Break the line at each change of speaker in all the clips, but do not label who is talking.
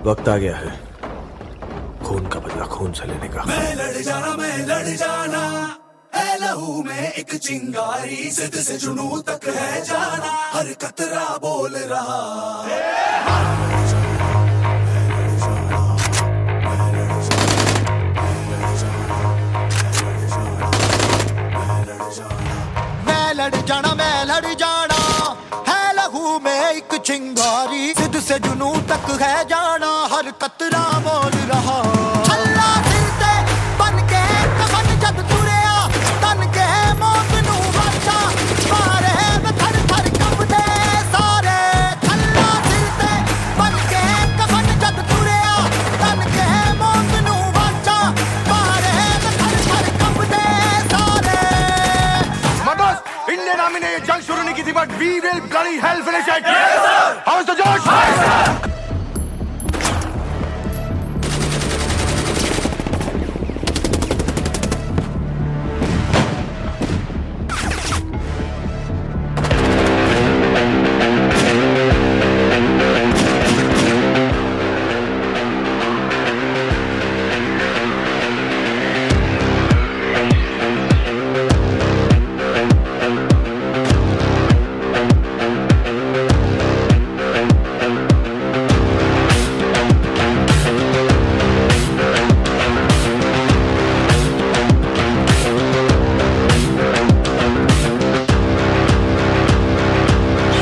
वक्त आ गया है खून का बदला खून से लेने का।
मैं लड़ जाना है लहू में एक चिंगारी, जिद से जुनून तक है जाना, हर कतरा बोल रहा।
मैं लड़ जाना है लहू में एक चिंगारी, जिद से जुनून तक है जाना, हर कतरा बोल रहा। छल्ला फिरते बन के कफन जद तुरिया, तन के मौत नू वाचा, मारे में थर थर कंबदे सारे। छल्ला फिरते बन के कफन जद तुरिया, तन के मौत नू वाचा, मारे में थर थर कंबदे सारे।
इंडियन आर्मी ने ये जंग शुरू नहीं की थी, but we will bloody hell finish it. Yes sir. How is the josh? Hi sir.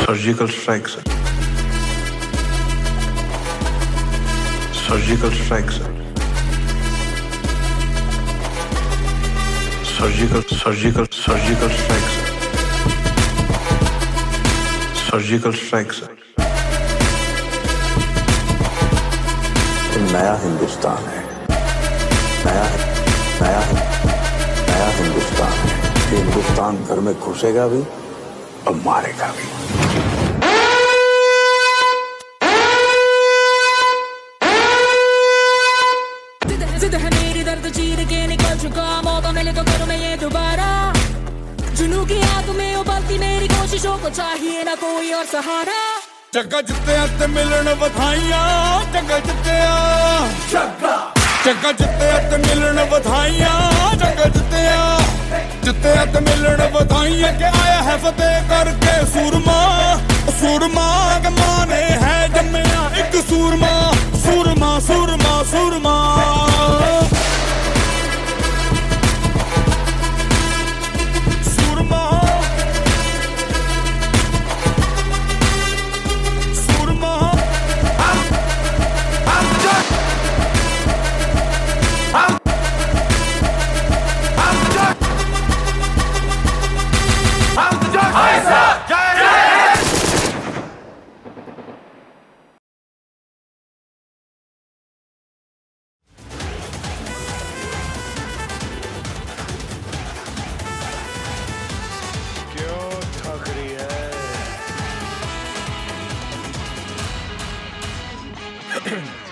Surgical strike, sir. Surgical strike, sir. Surgical strike, sir. Surgical strike, sir.
नया हिंदुस्तान है, नया हिंदुस्तान है। ये हिंदुस्तान घर में घुसेगा भी और मारेगा भी।
जिद है मेरी, दर्द चीर के निकल चुका, मौका मिले तो करूं मैं ये दोबारा। जुनू की आग में उबलती मेरी कोशिशों को चाहिए ना कोई और सहारा।
जग्गा जित्ते ते मिलन बधाइयां, जग्गा जित्ते ते मिलन बधाइयां, जग्गा जित्ते ते मिलन बधाइयां, के आया है फतेह करके सूरमा। सूरमा के माने है जम्मिया एक सूरमा, सूरमा सूरमा सूरमा।
है।